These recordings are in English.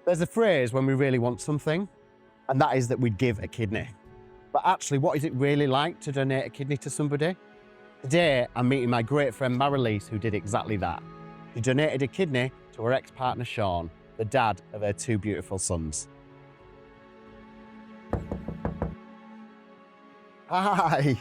There's a phrase when we really want something, and that is that we'd give a kidney. But actually, what is it really like to donate a kidney to somebody? Today, I'm meeting my great friend Marilyse, who did exactly that. She donated a kidney to her ex-partner Sean, the dad of her 2 beautiful sons. Hi.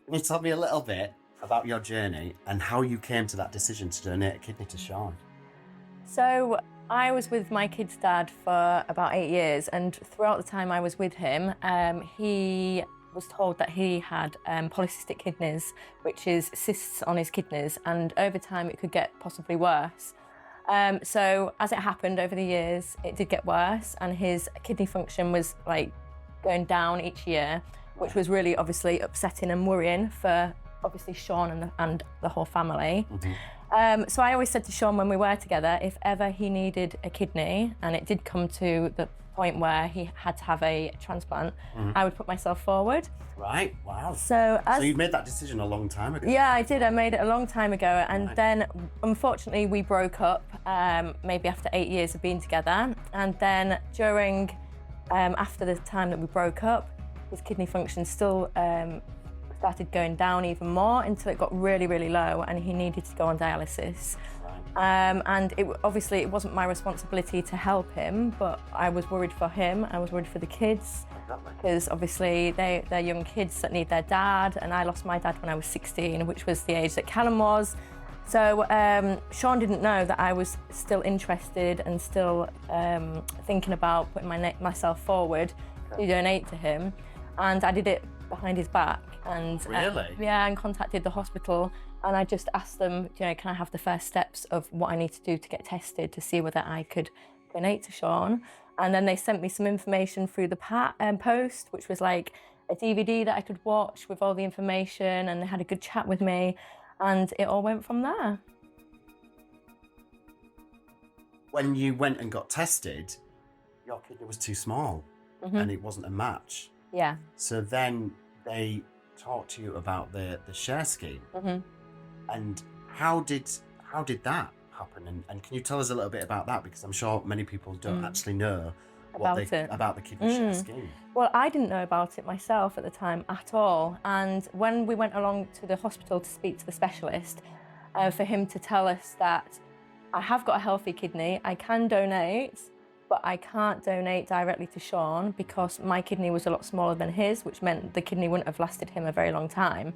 Can you tell me a little bit about your journey and how you came to that decision to donate a kidney to Sean? So I was with my kid's dad for about 8 years, and throughout the time I was with him, he was told that he had polycystic kidneys, which is cysts on his kidneys, and over time it could get possibly worse. So as it happened over the years, it did get worse, and his kidney function was like going down each year, which was really obviously upsetting and worrying for obviously Sean and the whole family. Mm-hmm. So I always said to Sean when we were together, if ever he needed a kidney, and it did come to the point where he had to have a transplant, I would put myself forward. Right, wow. So you made that decision a long time ago? Yeah, I did. I made it a long time ago, and then unfortunately we broke up maybe after 8 years of being together, and then during, after the time that we broke up, his kidney function still started going down even more until it got really, really low, and he needed to go on dialysis. And obviously it wasn't my responsibility to help him, but I was worried for him, I was worried for the kids, because obviously they're young kids that need their dad, and I lost my dad when I was 16, which was the age that Callum was. So Sean didn't know that I was still interested and still thinking about putting myself forward to donate to him, and I did it behind his back. And Really? Yeah, and contacted the hospital, and I just asked them, can I have the first steps of what I need to do to get tested to see whether I could donate to Sean. And then they sent me some information through the post, which was like a DVD that I could watch with all the information, and they had a good chat with me, and it all went from there. When you went and got tested, your kidney was too small and it wasn't a match. Yeah. So then they talked to you about the share scheme. And how did that happen? And can you tell us a little bit about that? Because I'm sure many people don't actually know about the kidney share scheme. Well, I didn't know about it myself at the time at all. And when we went along to the hospital to speak to the specialist, for him to tell us that I have got a healthy kidney, I can donate, but I can't donate directly to Sean because my kidney was a lot smaller than his, which meant the kidney wouldn't have lasted him a very long time.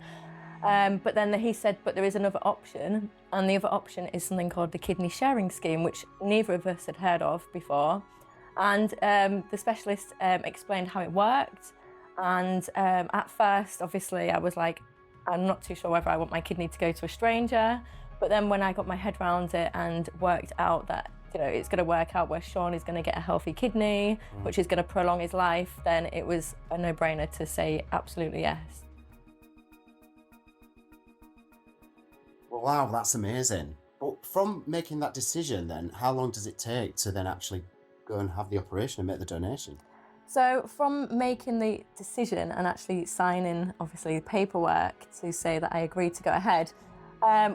But then he said, but there is another option, and the other option is something called the kidney sharing scheme, which neither of us had heard of before. And the specialist explained how it worked. And at first, obviously, I was like, I'm not too sure whether I want my kidney to go to a stranger. But then when I got my head around it and worked out that it's going to work out where Sean is going to get a healthy kidney, which is going to prolong his life, then it was a no-brainer to say absolutely yes. Well, wow, that's amazing. But from making that decision then, how long does it take to then actually go and have the operation and make the donation? So from making the decision and actually signing, obviously, paperwork to say that I agreed to go ahead,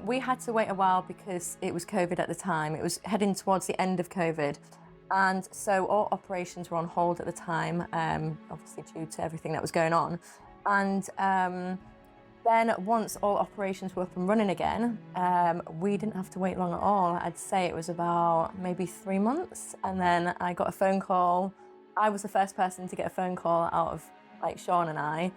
we had to wait a while because it was COVID at the time. It was heading towards the end of COVID. And so all operations were on hold at the time, obviously due to everything that was going on. And then once all operations were up and running again, we didn't have to wait long at all. I'd say it was about maybe 3 months. And then I got a phone call. I was the first person to get a phone call out of Sean and I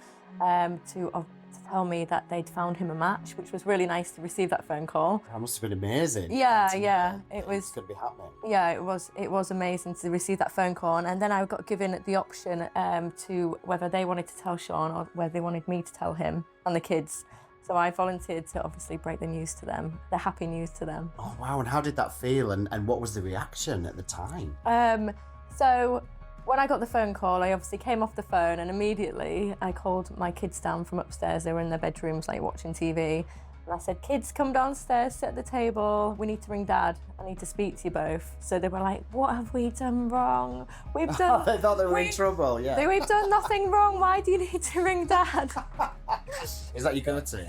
to tell me that they'd found him a match, which was really nice to receive that phone call. That must have been amazing. Yeah, it was. It's going to be happening. Yeah, it was amazing to receive that phone call, and then I got given the option to whether they wanted to tell Sean or whether they wanted me to tell him and the kids. So I volunteered to obviously break the news to them, the happy news to them. Oh wow! And how did that feel? And what was the reaction at the time? So when I got the phone call, I obviously came off the phone and immediately I called my kids down from upstairs. They were in their bedrooms watching TV. And I said, kids, come downstairs, sit at the table. We need to ring Dad. I need to speak to you both. So they were like, what have we done wrong? We've done... They thought they were in trouble, yeah. We've done nothing wrong. Why do you need to ring Dad? Is that your go-to?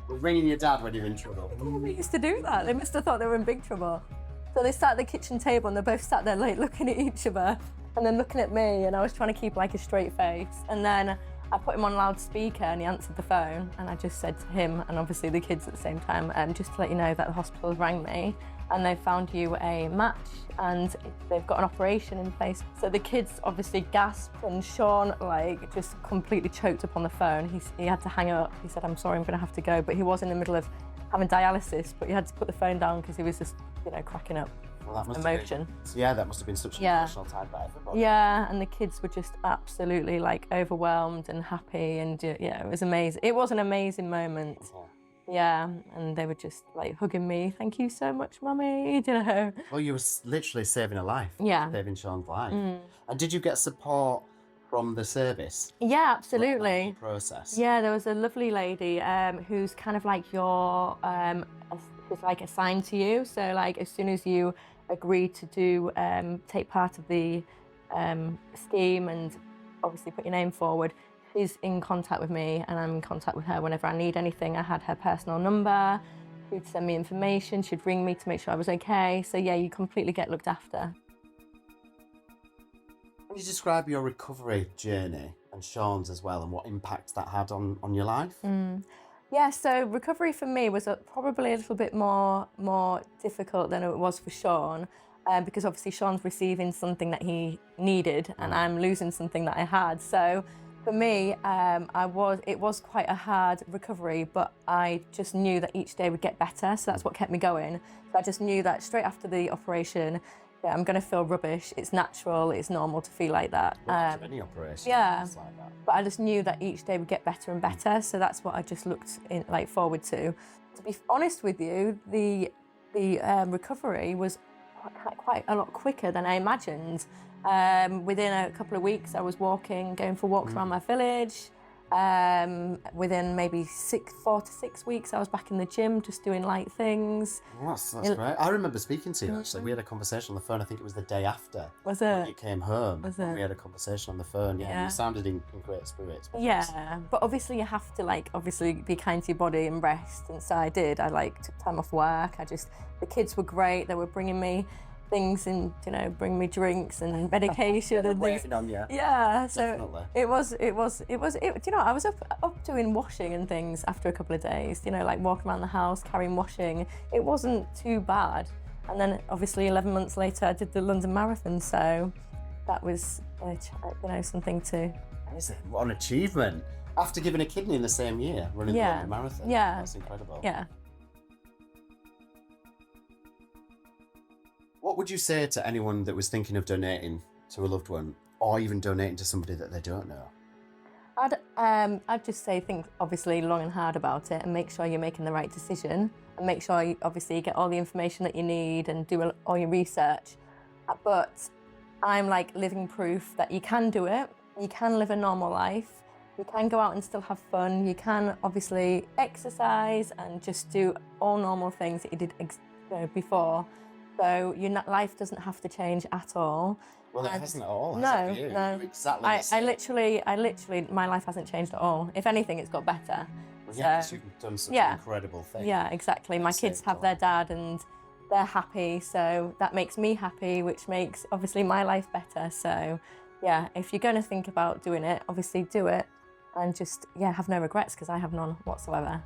We're ringing your dad when you're in trouble. They used to do that. They must have thought they were in big trouble. So they sat at the kitchen table and they both sat there like looking at each other and then looking at me, and I was trying to keep like a straight face. And then I put him on loudspeaker and he answered the phone, and I just said to him and obviously the kids at the same time, just to let you know that the hospital rang me and they found you a match and they've got an operation in place. So the kids obviously gasped, and Sean like just completely choked up on the phone. He had to hang up. He said, I'm sorry, I'm gonna have to go. But he was in the middle of having dialysis, but he had to put the phone down because he was just, cracking up. Well, that must emotion. Have been, yeah, that must have been such an emotional time for everybody. Yeah, and the kids were just absolutely like overwhelmed and happy, and it was amazing. It was an amazing moment. Yeah, and they were just like hugging me. Thank you so much, Mummy. Well, you were literally saving a life. Yeah. Saving Sean's life. And did you get support from the service? Yeah, absolutely. Process. Yeah, there was a lovely lady who's kind of like your who's like assigned to you. So like as soon as you agree to do take part of the scheme and obviously put your name forward, she's in contact with me and I'm in contact with her whenever I need anything. I had her personal number. She'd send me information. She'd ring me to make sure I was okay. So yeah, you completely get looked after. Can you describe your recovery journey and Sean's as well, and what impact that had on your life? Yeah, so recovery for me was probably a little bit more difficult than it was for Sean, because obviously Sean's receiving something that he needed and I'm losing something that I had. So for me, it was quite a hard recovery, but I just knew that each day would get better. So that's what kept me going. So I just knew that straight after the operation, I'm going to feel rubbish. It's natural. It's normal to feel like that. Any operation. Yeah. Like that. But I just knew that each day would get better and better. So that's what I just looked forward to. To be honest with you, the recovery was quite a lot quicker than I imagined. Within a couple of weeks, I was going for walks around my village. Within maybe 4 to 6 weeks, I was back in the gym just doing light things. Well, that's great. I remember speaking to you actually. We had a conversation on the phone. I think it was the day after. Was it? When you came home. Was it? We had a conversation on the phone. Yeah. You sounded in great spirits. Yeah, but obviously you have to obviously be kind to your body and rest. And so I did. I took time off work. The kids were great. They were bringing me things and bring me drinks and medication and things. On you. Yeah, so definitely. I was up doing washing and things after a couple of days, like walking around the house carrying washing. It wasn't too bad. And then obviously 11 months later I did the London Marathon, so that was something to... What an achievement. After giving a kidney in the same year, running the London Marathon. Yeah. That's incredible. Yeah. What would you say to anyone that was thinking of donating to a loved one, or even donating to somebody that they don't know? I'd just say think obviously long and hard about it and make sure you're making the right decision, and make sure you obviously get all the information that you need and do all your research. But I'm living proof that you can do it, you can live a normal life, you can go out and still have fun, you can obviously exercise and just do all normal things that you did before. So your life doesn't have to change at all. Well, it hasn't at all. No. You're exactly the same. I literally, my life hasn't changed at all. If anything, it's got better. Well, yeah, because you've done such an incredible thing. Yeah, exactly. My kids have their dad and they're happy. So that makes me happy, which makes obviously my life better. So yeah, if you're going to think about doing it, obviously do it and just, have no regrets, because I have none whatsoever.